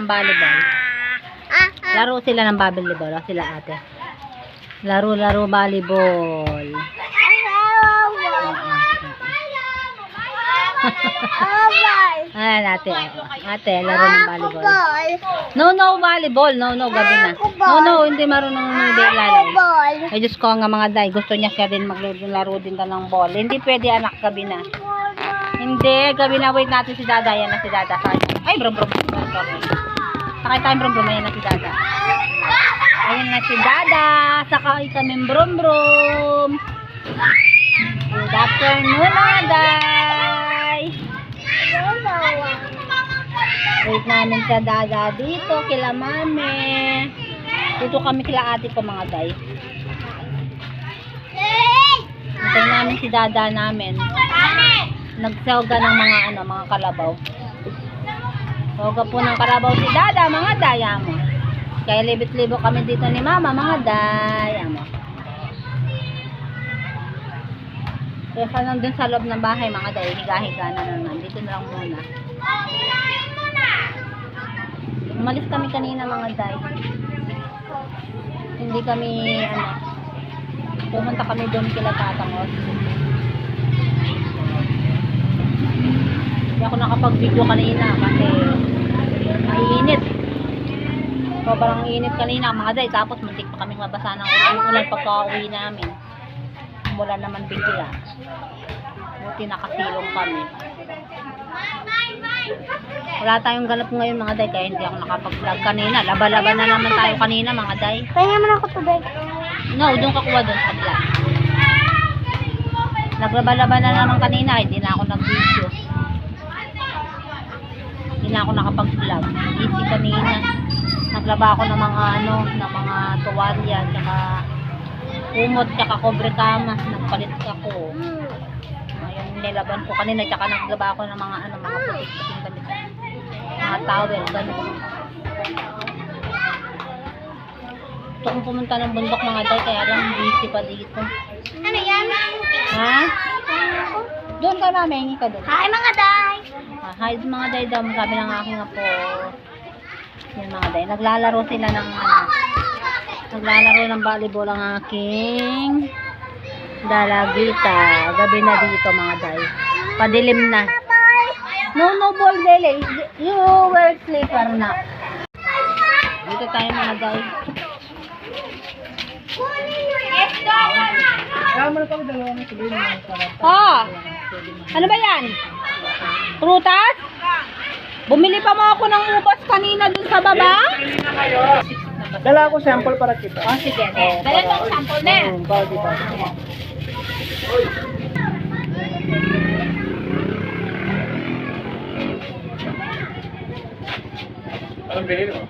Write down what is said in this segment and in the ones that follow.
ng volleyball. Laro sila ng volleyball. Sila ate. Laro volleyball. Ayan ate. Ate, laro ng volleyball. No, volleyball. No, gabi na. No, hindi marunong lalay. Ay, Diyos ko nga mga day. Gusto niya siya din maglaro din ka ng ball. Hindi pwede anak, gabi na. Hindi, gabi na. Wait natin si Dada. Yan na si Dada. Ay, brum. Sakay tayo brum. Ayan na si Dada. Ayan na si Dada. Sakay kami brum. Good afternoon, Day. Wait namin sa Dada dito, kila mami. Dito kami kila ate ko mga day. Hintayin namin si Dada namin. Nagsawga ng mga kalabaw. Sawga po ng kalabaw si Dada, mga daya mo. Kaya libit-libo kami dito ni mama, mga daya mo. Kaya ka nandun sa loob ng bahay, mga day, higa-higa na naman. Dito na lang muna. Umalis kami kanina, mga day. Hindi kami, pumunta kami doon kila Tatangos. Hindi ako nakapag-video kanina kasi maiinit. Sobrang init kanina, mga day. Tapos muntik pa kami mabasa ng ulan pagka-uwi namin. Mula naman bigla. Buti nakasilong kami. Wala tayong ganap ngayon mga day, kaya hindi ako nakapag-vlog kanina. Laba-laba na naman tayo kanina mga day. Kaya naman ako tubig. No, doon ka kuha doon sa vlog. Naglaba-laba na naman kanina, hindi na ako nag-video. Hindi na ako nakapag-vlog. Easy kanina. Naglaba ako ng mga tuwalya, tsaka umot, tsaka kobre kama. Nagpalit ako. Ayun, nilaban ko kanina, tsaka naglaba ako ng mga putik-puting damit. Mga towel, gano'n. Gusto kong pumunta ng bundok mga day, kaya lang busy pa dito. Ano yan? Ha? Doon ka namin, hingi ka doon. Hi mga day! Hi mga day daw, sabi ng aking apo. Yun mga day, naglalaro sila ng naglalaro ng volleyball ang aking dalagita. Gabi na dito mga day. Padilim na. No ball dele. You wear slipper na. Dito tayo mga day. Oh! Ano ba yan? Prutas? Bumili pa mo ako ng ubas kanina dun sa baba? Dala ako sample para kita. Oh, sige. Dala tong sample na. Anong bilhin mo?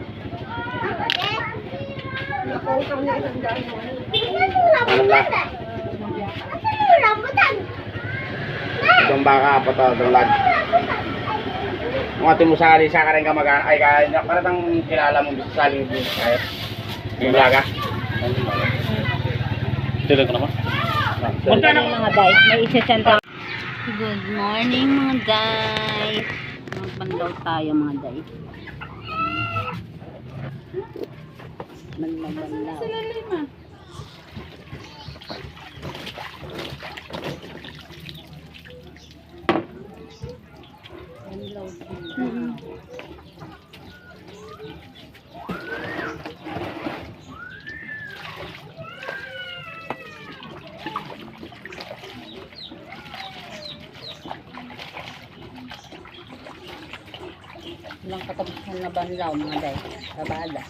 Itong baka pa to, itong lag. Kung atin mo sa rin ka ay kaya paratang kilala mo bisa saling kaya. Yung laga. Tuloy ko naman. Punta na mga guys, may isa-santa. Good morning mga guys. Magbandaw tayo mga guys. Magbandaw. Ilang katapusan na banlaw mga day, kabada.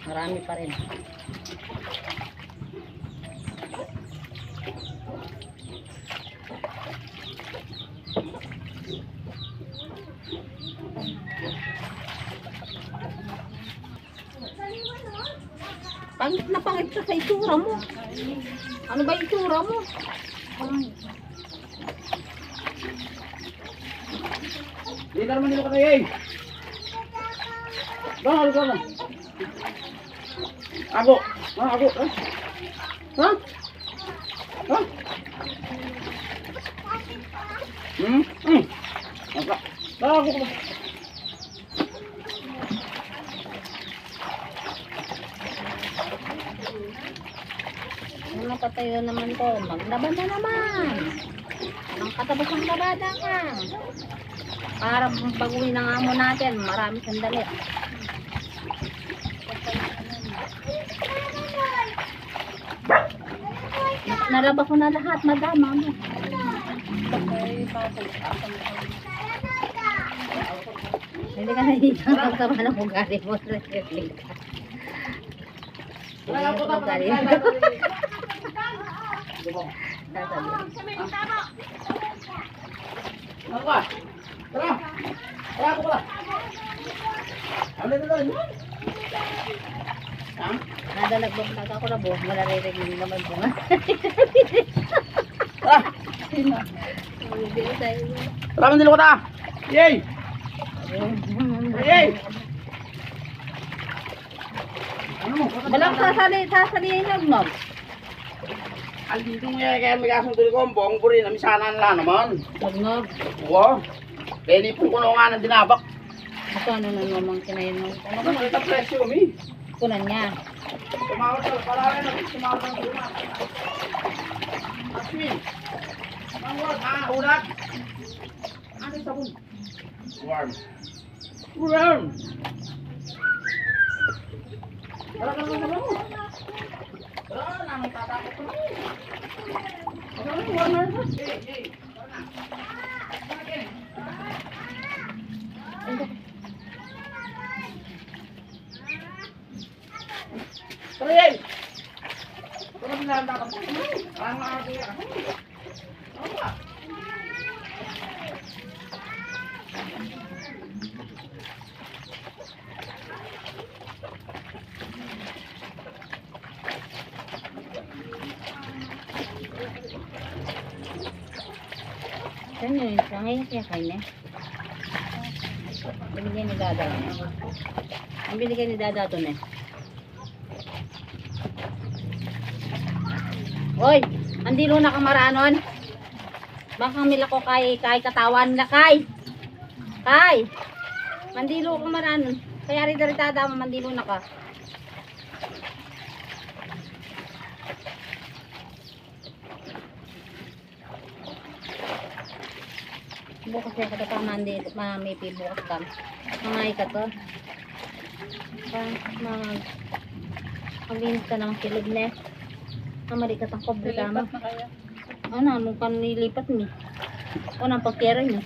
Marami pa rin. Pangit na pangit ka sa itsura mo. Ano ba itsura mo? Hindi ka naman nila ka na yay. Bang, ano ka na? Ako. Ako. Ha? Ha? Ako. patayo naman ko. Maglaban na naman. Ang katapos ng labada ka. Para baguhin ng amo natin. Marami sandali. Nalaba ko na lahat, madama mo. Hindi ka nahihita magkama ng ugali mo. Ugali mo. Ano ka? Tara! Tara ko pala! Ano na doon? Ha? Nadalagbang taga ko na buhok, malarinig naman bunga. Tara! Hindi ko tayo. Tara, mandilo ko ta! Yay! Yay! Ano? Walang sasalihin yun, ma'am. Andito nga kaya may kasong tuloy ko, ang buong buri na misanan lang naman. Nagnog. Oo. Kaya nipon ko na nga ng dinabak. Ito ano na naman kinayin mo. Ano Ano ba? kita presyo, mi? Kunan niya. Tumawag sa palawan na, tumawag sa luma. Asmin. Mangwag, ulat. Ano yung sabon? Warm. Warm. Tara ka naman mo. Tara, naman tatakot ko. Tara, warm na. Hey. Tara, yay! Tara, binanda ka. Parang makakaya ka. Ano ba? Saan yun? Saan ngayon siya kanya? Binigyan ni Dada. Ang binigyan ni Dada ito na. Hoy! Andilo na kamaranon. Baka mila ko kay katawan na kay. Kay! Mandilo kamaranon. Kaya rin Dada mo mandilo na ka. Bukas ya kata mandi mami pi bukas kan. Mga ikato. Maglinis ka ng silid na. Kamari ka tang kobre kama. Ano, nung kan nilipat ni. O nang pagkira niyo.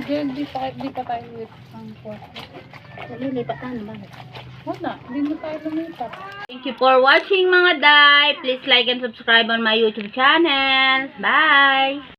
Di pa tayo with ang Nililipat na ba? Wala, hindi mo tayo lumipat. Thank you for watching mga day. Please like and subscribe on my YouTube channel. Bye!